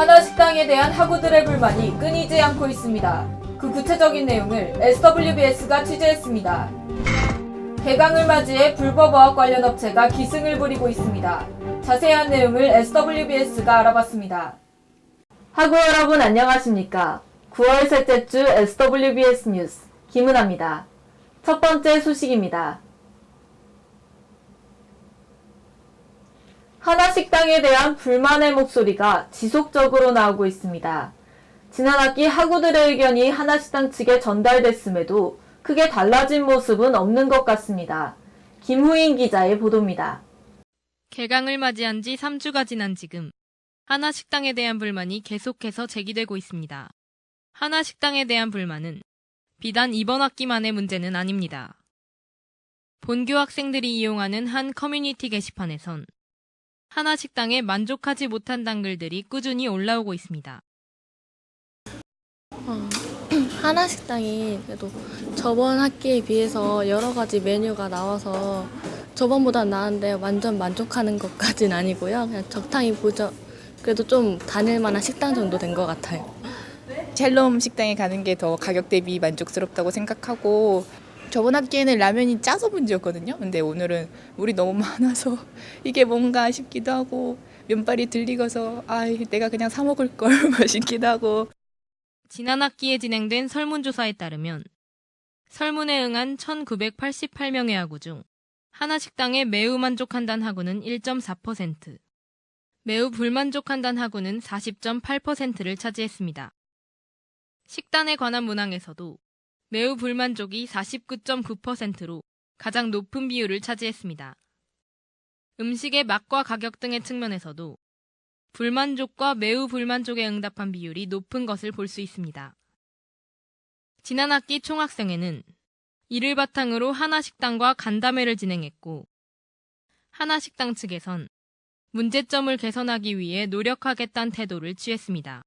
하나식당에 대한 학우들의 불만이 끊이지 않고 있습니다. 그 구체적인 내용을 SWBS가 취재했습니다. 개강을 맞이해 불법어학 관련 업체가 기승을 부리고 있습니다. 자세한 내용을 SWBS가 알아봤습니다. 학우 여러분 안녕하십니까? 9월 셋째 주 SWBS 뉴스 김은아입니다. 첫 번째 소식입니다. 하나식당에 대한 불만의 목소리가 지속적으로 나오고 있습니다. 지난 학기 학우들의 의견이 하나식당 측에 전달됐음에도 크게 달라진 모습은 없는 것 같습니다. 김후인 기자의 보도입니다. 개강을 맞이한 지 3주가 지난 지금 하나식당에 대한 불만이 계속해서 제기되고 있습니다. 하나식당에 대한 불만은 비단 이번 학기만의 문제는 아닙니다. 본교 학생들이 이용하는 한 커뮤니티 게시판에선 하나식당에 만족하지 못한 댓글들이 꾸준히 올라오고 있습니다. 하나식당이 그래도 저번 학기에 비해서 여러 가지 메뉴가 나와서 저번보다 나은데 완전 만족하는 것까진 아니고요. 그냥 적당히 그래도 좀 다닐 만한 식당 정도 된 것 같아요. 샬롬 식당에 가는 게 더 가격 대비 만족스럽다고 생각하고, 저번 학기에는 라면이 짜서 문제였거든요. 근데 오늘은 물이 너무 많아서 이게 뭔가 싶기도 하고, 면발이 들리고서 내가 그냥 사 먹을 걸 싶기도 하고. 지난 학기에 진행된 설문조사에 따르면 설문에 응한 1988명의 학우 중 하나식당에 매우 만족한다는 학우는 1.4%, 매우 불만족한다는 학우는 40.8%를 차지했습니다. 식단에 관한 문항에서도 매우 불만족이 49.9%로 가장 높은 비율을 차지했습니다. 음식의 맛과 가격 등의 측면에서도 불만족과 매우 불만족에 응답한 비율이 높은 것을 볼 수 있습니다. 지난 학기 총학생회는 이를 바탕으로 하나식당과 간담회를 진행했고, 하나식당 측에선 문제점을 개선하기 위해 노력하겠다는 태도를 취했습니다.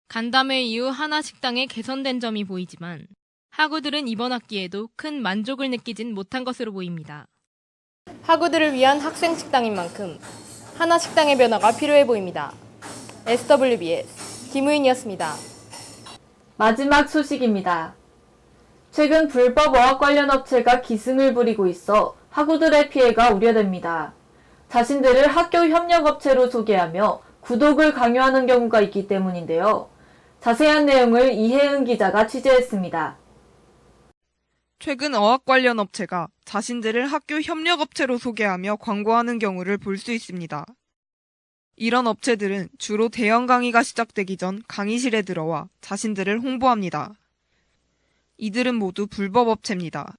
간담회 이후 하나식당에 개선된 점이 보이지만 학우들은 이번 학기에도 큰 만족을 느끼진 못한 것으로 보입니다. 학우들을 위한 학생식당인 만큼 하나식당의 변화가 필요해 보입니다. SWBS 김우인이었습니다. 마지막 소식입니다. 최근 불법 어학 관련 업체가 기승을 부리고 있어 학우들의 피해가 우려됩니다. 자신들을 학교 협력업체로 소개하며 구독을 강요하는 경우가 있기 때문인데요. 자세한 내용을 이혜은 기자가 취재했습니다. 최근 어학 관련 업체가 자신들을 학교 협력업체로 소개하며 광고하는 경우를 볼 수 있습니다. 이런 업체들은 주로 대형 강의가 시작되기 전 강의실에 들어와 자신들을 홍보합니다. 이들은 모두 불법 업체입니다.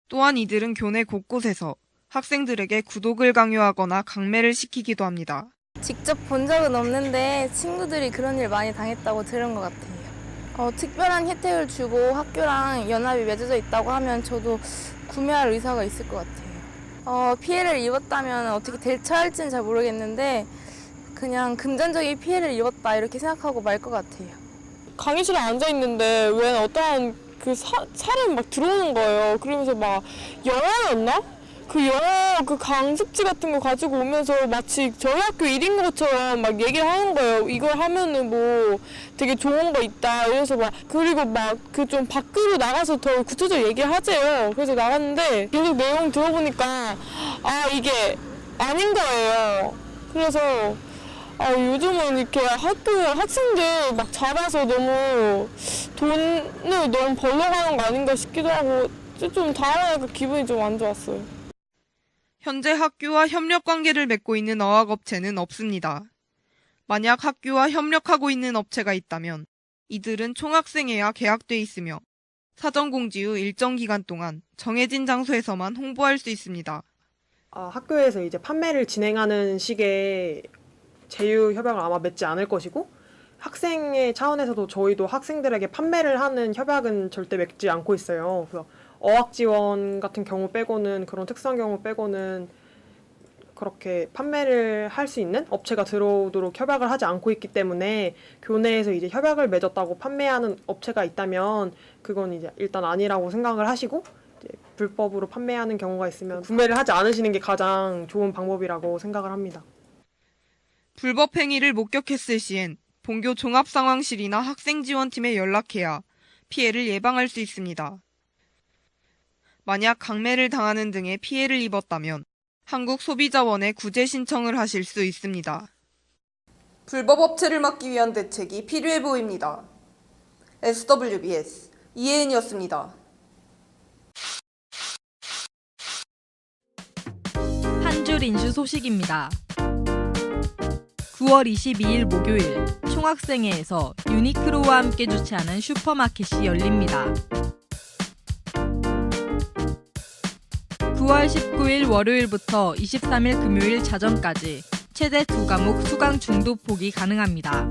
또한 이들은 교내 곳곳에서 학생들에게 구독을 강요하거나 강매를 시키기도 합니다. 직접 본 적은 없는데 친구들이 그런 일 많이 당했다고 들은 것 같아요. 특별한 혜택을 주고 학교랑 연합이 맺어져 있다고 하면 저도 구매할 의사가 있을 것 같아요. 피해를 입었다면 어떻게 대처할지는 잘 모르겠는데 그냥 금전적인 피해를 입었다 이렇게 생각하고 말 것 같아요. 강의실에 앉아있는데 왜 어떠한 사람이 막 들어오는 거예요. 그러면서 막 영어였나? 그 영어 강습지 같은 거 가지고 오면서 마치 저희 학교 일인 것처럼 막 얘기를 하는 거예요. 이걸 하면은 뭐 되게 좋은 거 있다. 이래서 그리고 좀 밖으로 나가서 더 구체적으로 얘기를 하재요. 그래서 나갔는데 계속 내용 들어보니까 이게 아닌 거예요. 그래서 요즘은 이렇게 학생들 막 잡아서 돈을 너무 벌러가는 거 아닌가 싶기도 하고 좀 당황하니까 기분이 좀 안 좋았어요. 현재 학교와 협력 관계를 맺고 있는 어학업체는 없습니다. 만약 학교와 협력하고 있는 업체가 있다면 이들은 총학생회와 계약돼 있으며 사전 공지 후 일정 기간 동안 정해진 장소에서만 홍보할 수 있습니다. 학교에서 이제 판매를 진행하는 식의 제휴 협약을 아마 맺지 않을 것이고, 학생의 차원에서도 저희도 학생들에게 판매를 하는 협약은 절대 맺지 않고 있어요. 그래서 어학 지원 같은 경우 빼고는, 그런 특수한 경우 빼고는 그렇게 판매를 할 수 있는 업체가 들어오도록 협약을 하지 않고 있기 때문에, 교내에서 이제 협약을 맺었다고 판매하는 업체가 있다면 그건 이제 일단 아니라고 생각을 하시고, 이제 불법으로 판매하는 경우가 있으면 구매를 하지 않으시는 게 가장 좋은 방법이라고 생각을 합니다. 불법 행위를 목격했을 시엔 본교 종합상황실이나 학생지원팀에 연락해야 피해를 예방할 수 있습니다. 만약 강매를 당하는 등의 피해를 입었다면 한국소비자원에 구제 신청을 하실 수 있습니다. 불법 업체를 막기 위한 대책이 필요해 보입니다. SWBS 이혜은이었습니다. 한 줄 인수 소식입니다. 9월 22일 목요일 총학생회에서 유니크로와 함께 주최하는 슈퍼마켓이 열립니다. 9월 19일 월요일부터 23일 금요일 자정까지 최대 2과목 수강 중도 폭이 가능합니다.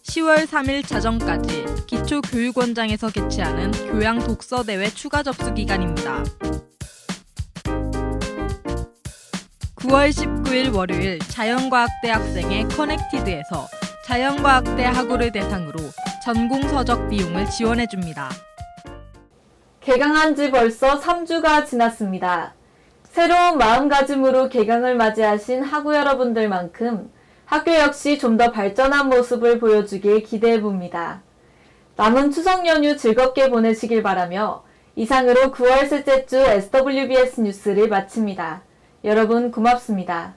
10월 3일 자정까지 기초교육원장에서 개최하는 교양 독서대회 추가 접수 기간입니다. 9월 19일 월요일 자연과학대 학생회 커넥티드에서 자연과학대 학우를 대상으로 전공 서적 비용을 지원해줍니다. 개강한 지 벌써 3주가 지났습니다. 새로운 마음가짐으로 개강을 맞이하신 학우 여러분들만큼 학교 역시 좀 더 발전한 모습을 보여주길 기대해봅니다. 남은 추석 연휴 즐겁게 보내시길 바라며 이상으로 9월 셋째 주 SWBS 뉴스를 마칩니다. 여러분 고맙습니다.